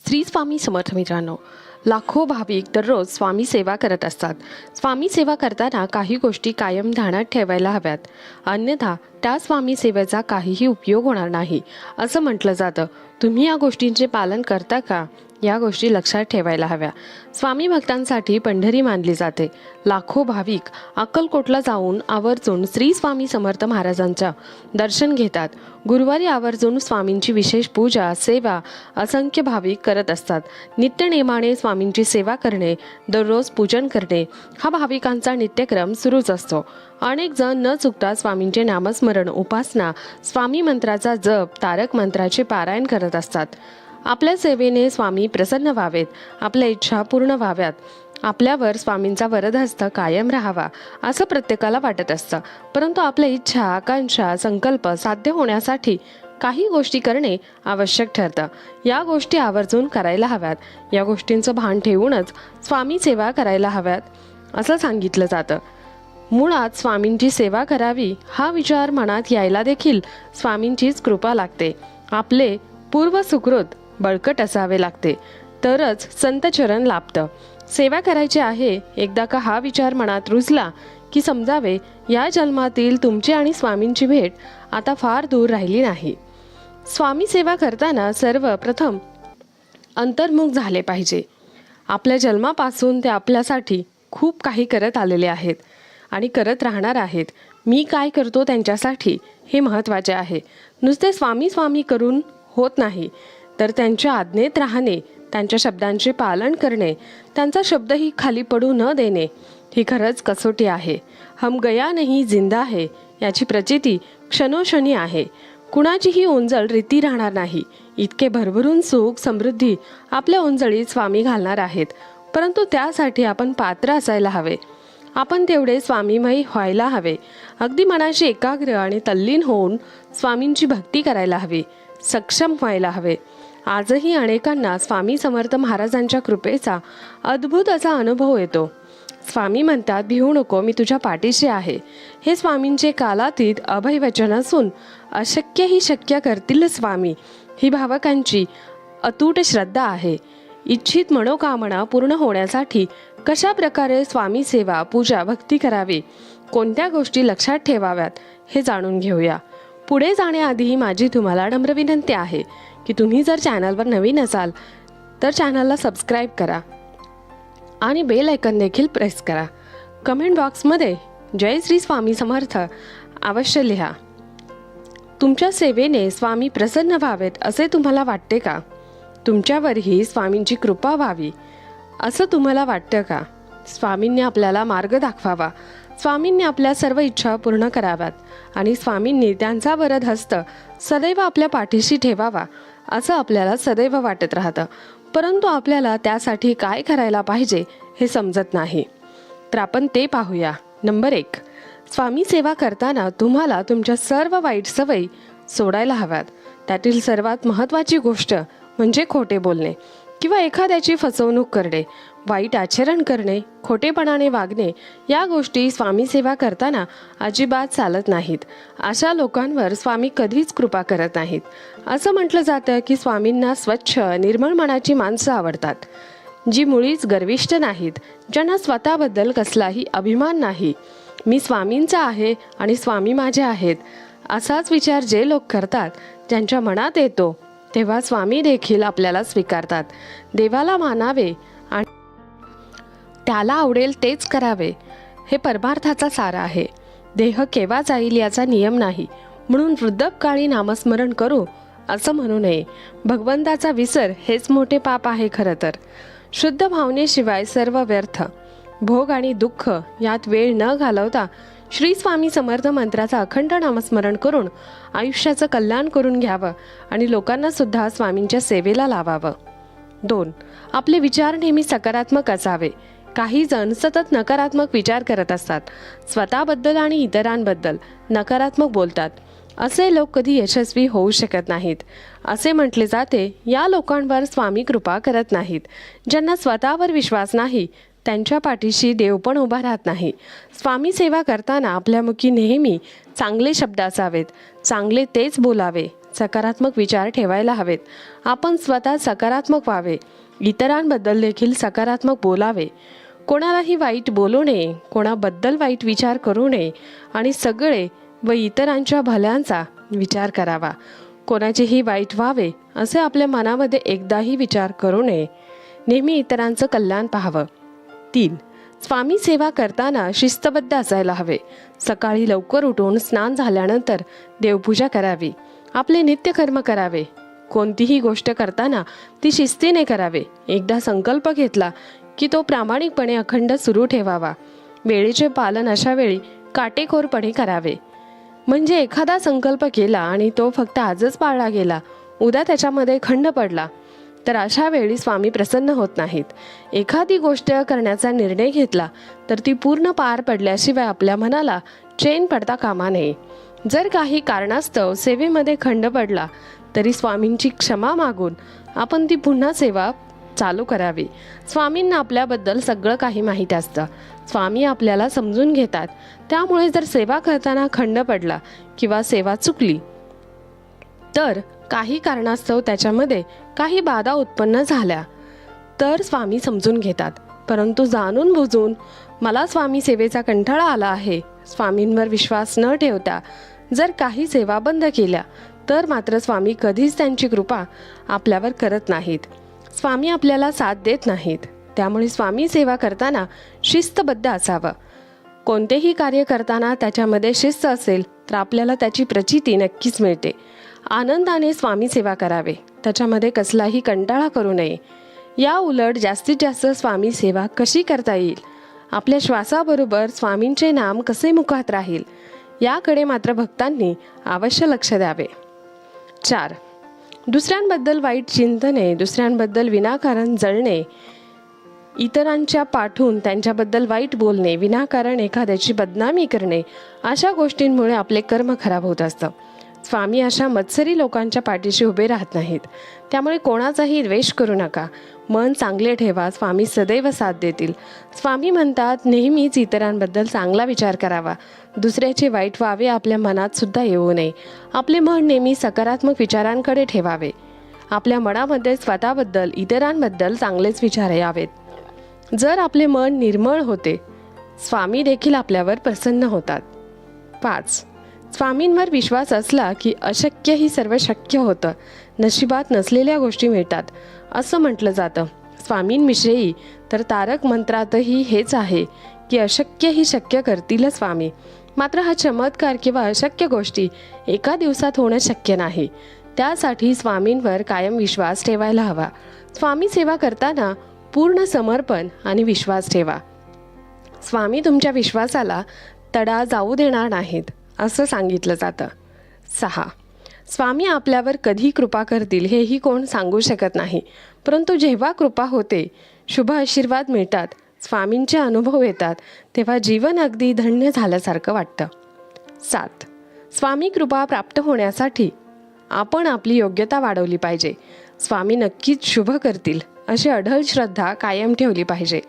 श्री स्वामी समर्थ मित्रांनो, लाखो भाविक दररोज स्वामी सेवा करत असतात. स्वामी सेवा करताना काही गोष्टी कायम ध्यानात ठेवायला हव्यात, अन्यथा त्या स्वामी सेवेचा काहीही उपयोग होणार नाही असं म्हटलं जातं. तुम्ही या गोष्टींचे पालन करता का? या गोष्टी लक्षात ठेवायला हव्या. स्वामी भक्तांसाठी पंढरी मानली जाते. लाखो भाविक अक्कलकोटला जाऊन आवर्जून श्री स्वामी समर्थ महाराजांचं दर्शन घेतात. गुरुवारी आवर्जून स्वामींची विशेष पूजा सेवा असंख्य भाविक करत असतात. नित्यनेमाने स्वामींची सेवा करणे, दररोज पूजन करणे हा भाविकांचा नित्यक्रम सुरूच असतो. अनेक जण न चुकता स्वामींचे नामस्मरण, उपासना, स्वामी मंत्राचा जप, तारक मंत्राचे पारायण करत असतात. आपल्या सेवेने स्वामी प्रसन्न व्हावेत, आपल्या इच्छा पूर्ण व्हाव्यात, आपल्यावर स्वामींचा वरदहस्त कायम राहावा असं प्रत्येकाला वाटत असतं. परंतु आपल्या इच्छा, आकांक्षा, संकल्प साध्य होण्यासाठी काही गोष्टी करणे आवश्यक ठरतं. या गोष्टी आवर्जून करायला हव्यात. या गोष्टींचं भान ठेवूनच स्वामी सेवा करायला हव्यात असं सांगितलं जातं. मुळात स्वामींची सेवा करावी हा विचार मनात यायला देखील स्वामींचीच कृपा लागते. आपले पूर्व सुकृत बळकट असावे लागते, तरच संतचरण लाभतं. सेवा करायची आहे एकदा का हा विचार मनात रुजला की समजावे या जन्मातील तुमची आणि स्वामींची भेट आता फार दूर राहिली नाही. स्वामी सेवा करताना सर्वप्रथम अंतर्मुख झाले पाहिजे. आपल्या जन्मापासून ते आपल्यासाठी खूप काही करत आलेले आहेत आणि करत राहणार आहेत. मी काय करतो त्यांच्यासाठी हे महत्त्वाचे आहे. नुसते स्वामी स्वामी करून होत नाही, तर त्यांच्या आज्ञेत राहणे, त्यांच्या शब्दांचे पालन करणे, त्यांचा शब्दही खाली पडू न देणे ही खरंच कसोटी आहे. हम गया नहीं जिंदा है याची प्रचिती क्षणोक्षणी आहे. कुणाचीही ओंजळ रीती राहणार नाही. इतके भरभरून सुख समृद्धी आपल्या ओंजळीत स्वामी घालणार आहेत. परंतु त्यासाठी आपण पात्र असायला हवे. आपण तेवढे स्वामीमय व्हायला हवे. अगदी मनाशी एकाग्र आणि तल्लीन होऊन स्वामींची भक्ती करायला हवी. सक्षम व्हायला हवे. आजही अनेकांना स्वामी समर्थ महाराजांच्या कृपेचा अद्भुत असा अनुभव येतो. स्वामी म्हणतात, भिवू नको, मी तुझ्या पाठीशी आहे. हे स्वामींचे कालातीत अभय वचन असून अशक्य ही शक्य करतील स्वामी ही भावकांची अतूट श्रद्धा आहे. इच्छित मनोकामना पूर्ण होण्यासाठी कशा प्रकारे स्वामी सेवा, पूजा, भक्ती करावी, कोणत्या गोष्टी लक्षात ठेवाव्यात हे जाणून घेऊया. पुढे जाण्याआधी माझी तुम्हाला नम्र विनंती आहे की तुम्ही जर चॅनलवर नवीन असाल तर चॅनलला सबस्क्राईब करा आणि बेल आयकॉन देखील प्रेस करा. कमेंट बॉक्समध्ये जय श्री स्वामी समर्थ अवश्य लिहा. तुमच्या सेवेने स्वामी प्रसन्न व्हावेत असे तुम्हाला वाटते का? तुमच्यावरही स्वामींची कृपा व्हावी असं तुम्हाला वाटतं का? स्वामींनी आपल्याला मार्ग दाखवावा, स्वामींनी आपल्या सर्व इच्छा पूर्ण कराव्यात आणि स्वामींनी त्यांचा वरद हस्त सदैव आपल्या पाठीशी ठेवावा असं आपल्याला सदैव वाटत राहतं. परंतु आपल्याला त्यासाठी काय करायला पाहिजे हे समजत नाही. तर आपण ते पाहूया. नंबर 1, स्वामी सेवा करताना तुम्हाला तुमच्या सर्व वाईट सवयी सोडायला हव्यात. त्यातील सर्वात महत्त्वाची गोष्ट म्हणजे खोटे बोलणे किंवा एखाद्याची फसवणूक करणे, वाईट आचरण करणे, खोटेपणाने वागणे या गोष्टी स्वामी सेवा करताना अजिबात चालत नाहीत. अशा लोकांवर स्वामी कधीच कृपा करत नाहीत. असं म्हटलं जातं की स्वामींना स्वच्छ निर्मळ मनाची माणसं आवडतात, जी मुळीच गर्विष्ठ नाहीत, ज्यांना स्वतःबद्दल कसलाही अभिमान नाही. मी स्वामींचा आहे आणि स्वामी माझे आहेत असाच विचार जे लोक करतात, ज्यांच्या मनात येतो तेव्हा स्वामी देखील आपल्याला स्वीकारतात. देवाला मानावे आणि त्याला आवडेल तेच करावे हे परमार्थाचा सार आहे. देह केव्हा जाईल याचा नियम नाही, म्हणून वृद्धपकाळी नामस्मरण करू असं म्हणू नये. भगवंताचा विसर हेच मोठे पाप आहे खरं तर. शुद्ध भावनेशिवाय सर्व व्यर्थ. भोग आणि दुःख यात वेळ न घालवता श्री स्वामी समर्थ मंत्राचा अखंड नामस्मरण करून आयुष्याचं कल्याण करून घ्यावं आणि लोकांना सुद्धा स्वामींच्या सेवेला लावावं. 2, आपले विचार नेहमी सकारात्मक असावे. काही जण सतत नकारात्मक विचार करत असतात. स्वतःबद्दल आणि इतरांबद्दल नकारात्मक बोलतात. असे लोक कधी यशस्वी होऊ शकत नाहीत. असे म्हटले जाते, या लोकांवर स्वामी कृपा करत नाहीत. ज्यांना स्वतःवर विश्वास नाही त्यांच्या पाठीशी देव पण उभा राहत नाही. स्वामी सेवा करताना आपल्या मुखी नेहमी चांगले शब्द असावेत, चांगले तेच बोलावे, सकारात्मक विचार ठेवायला हवेत. आपण स्वतः सकारात्मक व्हावे. इतरांबद्दल देखील सकारात्मक बोलावे. कोणालाही वाईट बोलू नये, कोणाबद्दल वाईट विचार करू नये आणि सगळे व इतरांच्या भल्यांचा विचार करावा. कोणाचेही वाईट व्हावे असे आपल्या मनामध्ये एकदाही विचार करू नये. नेहमी इतरांचं कल्याण पाहावं. 3. स्वामी सेवा करताना शिस्तबद्ध असायला हवे. सकाळी लवकर उठून स्नान झाल्यानंतर देवपूजा करावी. आपले नित्यकर्म करावे. कोणतीही गोष्ट करताना ती शिस्तीने करावे. एकदा संकल्प घेतला की तो प्रामाणिकपणे अखंड सुरू ठेवावा. वेळेचे पालन अशा वेळी काटेकोरपणे करावे. म्हणजे एखादा संकल्प केला आणि तो फक्त आजच पाळला गेला, उद्या त्याच्यामध्ये खंड पडला, तर अशा वेळी स्वामी प्रसन्न होत नाहीत. एखादी गोष्ट करण्याचा निर्णय घेतला तर ती पूर्ण पार पडल्याशिवाय आपल्या मनाला चैन पडता कामा नये. जर काही कारणास्तव सेवेमध्ये खंड पडला तरी स्वामींची क्षमा मागून आपण ती पुन्हा सेवा चालू करावी. स्वामींना आपल्याबद्दल सगळं काही माहीत असतं. स्वामी आपल्याला समजून घेतात. त्यामुळे जर सेवा करताना खंड पडला किंवा सेवा चुकली तर काही कारणास्तव त्याच्यामध्ये काही बाधा उत्पन्न झाल्या तर स्वामी समजून घेतात. परंतु जाणून बुजून मला स्वामी सेवेचा कंटाळा आला आहे, स्वामींवर विश्वास न ठेवता जर काही सेवा बंद केल्या तर मात्र स्वामी कधीच त्यांची कृपा आपल्यावर करत नाहीत. स्वामी आपल्याला साथ देत नाहीत. त्यामुळे स्वामी सेवा करताना शिस्तबद्ध असावं. कोणतेही कार्य करताना त्याच्यामध्ये शिस्त असेल तर आपल्याला त्याची प्रचिती नक्कीच मिळते. आनंदाने स्वामी सेवा करावे. त्याच्यामध्ये कसलाही कंटाळा करू नये. या उलट जास्तीत जास्त स्वामी सेवा कशी करता येईल, आपल्या श्वासाबरोबर स्वामींचे नाम कसे मुखात राहील, याकडे मात्र भक्तांनी अवश्य लक्ष द्यावे. 4. दुसऱ्यांबद्दल वाईट चिंतने, दुसऱ्यांबद्दल विनाकारण जळणे, इतरांच्या पाठून त्यांच्याबद्दल वाईट बोलणे, विनाकारण एखाद्याची बदनामी करणे, अशा गोष्टींमुळे आपले कर्म खराब होत असतं. स्वामी अशा मत्सरी लोकांच्या पाठीशी उभे राहत नाहीत. त्यामुळे कोणाचाही द्वेष करू नका. मन चांगले ठेवा. स्वामी सदैव साथ देतील. स्वामी म्हणतात नेहमीच इतरांबद्दल चांगला विचार करावा. दुसऱ्याचे वाईट व्हावे आपल्या मनात सुद्धा येऊ नये. आपले मन नेहमी सकारात्मक विचारांकडे ठेवावे. आपल्या मनामध्ये स्वतःबद्दल, इतरांबद्दल चांगलेच विचार यावेत. जर आपले मन निर्मळ होते, स्वामी देखील आपल्यावर प्रसन्न होतात. 5. स्वामींवर विश्वास असला की अशक्य ही सर्व शक्य होतं. नशिबात नसलेल्या गोष्टी मिळतात असं म्हटलं जातं. स्वामींविषयी तर तारक मंत्रातही हेच आहे की अशक्य ही शक्य करतील स्वामी. मात्र हा चमत्कार किंवा अशक्य गोष्टी एका दिवसात होणं शक्य नाही. त्यासाठी स्वामींवर कायम विश्वास ठेवायला हवा. स्वामी सेवा करताना पूर्ण समर्पण आणि विश्वास ठेवा. स्वामी तुमच्या विश्वासाला तडा जाऊ देणार नाहीत असं सांगितलं जातं. 6. स्वामी आपल्यावर कधी कृपा करतील हेही कोण सांगू शकत नाही. परंतु जेव्हा कृपा होते, शुभ आशीर्वाद मिळतात, स्वामींचे अनुभव येतात, तेव्हा जीवन अगदी धन्य झाल्यासारखं वाटतं. 7. स्वामी कृपा प्राप्त होण्यासाठी आपण आपली योग्यता वाढवली पाहिजे. स्वामी नक्कीच शुभ करतील अशी अढळ श्रद्धा कायम ठेवली पाहिजे.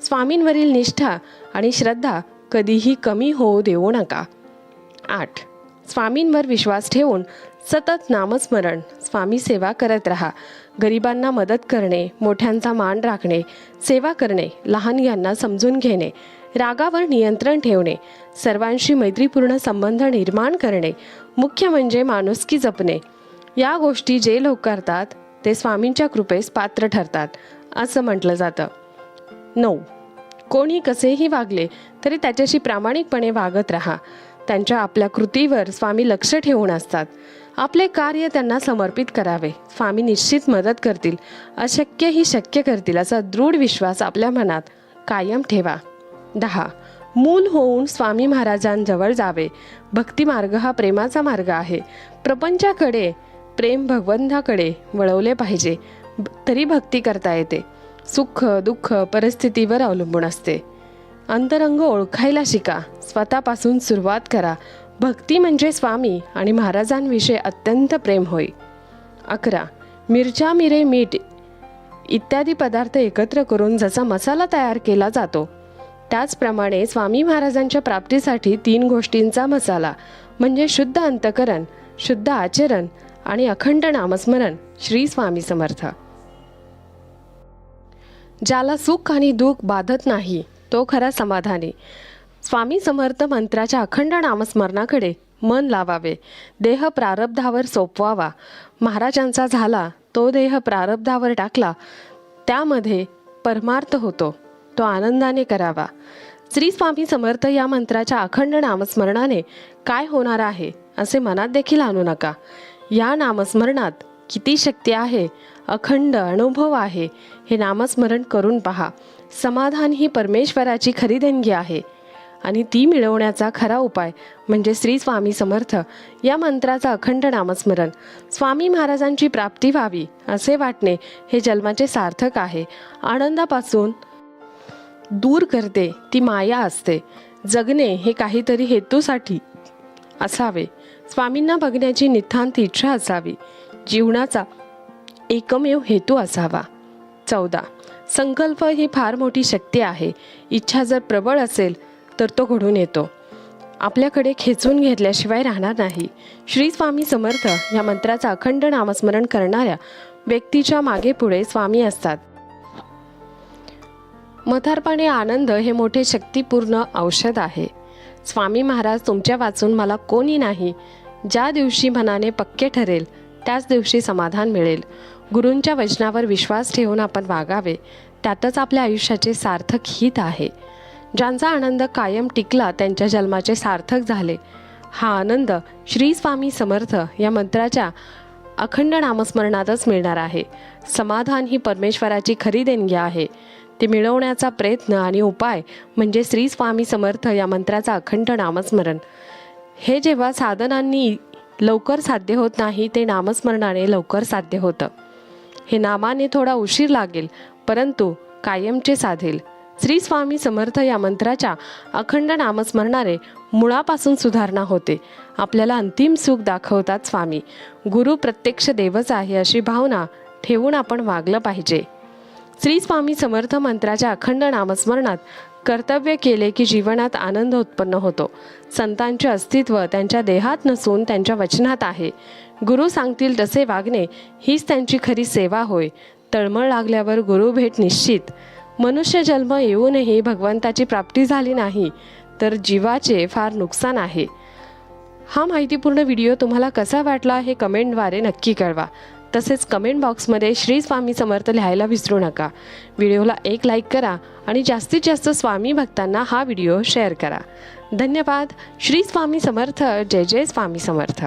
स्वामींवरील निष्ठा आणि श्रद्धा कधीही कमी होऊ देऊ नका. 8. स्वामींवर विश्वास ठेवून सतत नामस्मरण, स्वामी सेवा करत राहा. गरिबांना मदत करणे, मोठ्यांचा मान राखणे, सेवा करणे, लहानग्यांना समजून घेणे, रागावर नियंत्रण ठेवणे, सर्वांशी मैत्रीपूर्ण संबंध निर्माण करणे, मुख्य म्हणजे माणुसकी जपणे, या गोष्टी जे लोक करतात ते स्वामींच्या कृपेस पात्र ठरतात असं म्हटलं जातं. 9. कोणी कसेही वागले तरी त्याच्याशी प्रामाणिकपणे वागत राहा. त्यांच्या आपल्या कृतीवर स्वामी लक्ष ठेवून असतात. आपले कार्य त्यांना समर्पित करावे. स्वामी निश्चित मदत करतील, अशक्य ही शक्य करतील असा दृढ विश्वास आपल्या मनात कायम ठेवा. 10. मूल होऊन स्वामी महाराजांजवळ जावे. भक्ती मार्ग हा प्रेमाचा मार्ग आहे. प्रपंचाकडे प्रेम भगवंताकडे वळवले पाहिजे, तरी भक्ती करता येते. सुख दुःख परिस्थितीवर अवलंबून असते. अंतरंग ओळखायला शिका. स्वतःपासून सुरुवात करा. भक्ती म्हणजे स्वामी आणि महाराजांविषयी अत्यंत प्रेम होय. 11. मिरच्या, मिरे, मीठ इत्यादी पदार्थ एकत्र करून जसा मसाला तयार केला जातो, त्याचप्रमाणे स्वामी महाराजांच्या प्राप्तीसाठी 3 गोष्टींचा मसाला म्हणजे शुद्ध अंतकरण, शुद्ध आचरण आणि अखंड नामस्मरण. श्री स्वामी समर्थ. ज्याला सुख आणि दुःख बाधत नाही तो खरा समाधानी. स्वामी समर्थ मंत्राच्या अखंड नामस्मरणाकडे मन लावावे. देह प्रारब्धावर सोपवावा. महाराजांचा झाला तो देह प्रारब्धावर टाकला, त्यामध्ये परमार्थ होतो, तो आनंदाने करावा. श्री स्वामी समर्थ या मंत्राच्या अखंड नामस्मरणाने काय होणार आहे असे मनात देखील आणू नका. या नामस्मरणात किती शक्ती आहे, अखंड अनुभव आहे, हे नामस्मरण करून पहा. समाधान ही परमेश्वराची खरी देणगी आहे आणि ती मिळवण्याचा खरा उपाय म्हणजे श्री स्वामी समर्थ या मंत्राचा अखंड नामस्मरण. स्वामी महाराजांची प्राप्ती व्हावी असे वाटणे हे जन्माचे सार्थक आहे. आनंदापासून दूर करते ती माया असते. जगणे हे काहीतरी हेतूसाठी असावे. स्वामींना बघण्याची नितांत इच्छा असावी. जीवनाचा एकमेव हेतू असावा. 14. संकल्प ही फार मोठी शक्ती आहे. इच्छा जर प्रबळ असेल तर तो घडून येतो, आपल्याकडे खेचून घेतल्याशिवाय राहणार नाही. श्री स्वामी समर्थ या मंत्राचा अखंड नामस्मरण करणाऱ्या व्यक्तीच्या मागे पुढे स्वामी असतात. म्हातारपणी आनंद हे मोठे शक्तिपूर्ण औषध आहे. स्वामी महाराज तुमच्या वाचून मला कोणी नाही. ज्या दिवशी मनाने पक्के ठरेल त्याच दिवशी समाधान मिळेल. गुरूंच्या वचनावर विश्वास ठेवून आपण वागावे, त्यातच आपल्या आयुष्याचे सार्थक हित आहे. ज्यांचा आनंद कायम टिकला त्यांच्या जन्माचे सार्थक झाले. हा आनंद श्री स्वामी समर्थ या मंत्राच्या अखंड नामस्मरणातच मिळणार आहे. समाधान ही परमेश्वराची खरी देणगी आहे. ते मिळवण्याचा प्रयत्न आणि उपाय म्हणजे श्री स्वामी समर्थ या मंत्राचा अखंड नामस्मरण. हे जेव्हा साधनांनी लवकर साध्य होत नाही, ते नामस्मरणाने लवकर साध्य होतं. हे नामाने थोडा उशीर लागेल परंतु कायमचे साधेल. श्री स्वामी समर्थ या मंत्राच्या अखंड नामस्मरणाने मुळापासून सुधारणा होते. आपल्याला अंतिम सुख दाखवतात स्वामी. गुरु प्रत्यक्ष देवच आहे अशी भावना ठेवून आपण वागलं पाहिजे. श्री स्वामी समर्थ मंत्राच्या अखंड नामस्मरणात कर्तव्य केले की जीवनात आनंद उत्पन्न होतो. संतांचे अस्तित्व त्यांच्या देहात नसून त्यांच्या वचनात आहे. गुरु सांगतील तसे वागणे हीच त्यांची खरी सेवा होय. तळमळ लागल्यावर गुरु भेट निश्चित. मनुष्य जन्म येऊनही भगवंताची प्राप्ती झाली नाही तर जीवाचे फार नुकसान आहे. हा माहितीपूर्ण व्हिडिओ तुम्हाला कसा वाटला हे कमेंटद्वारे नक्की कळवा. तसेच कमेंट बॉक्समध्ये श्री स्वामी समर्थ लिहायला विसरू नका. व्हिडिओला एक लाईक करा आणि जास्तीत जास्त स्वामी भक्तांना हा व्हिडिओ शेअर करा. धन्यवाद. श्री स्वामी समर्थ. जय जय स्वामी समर्थ.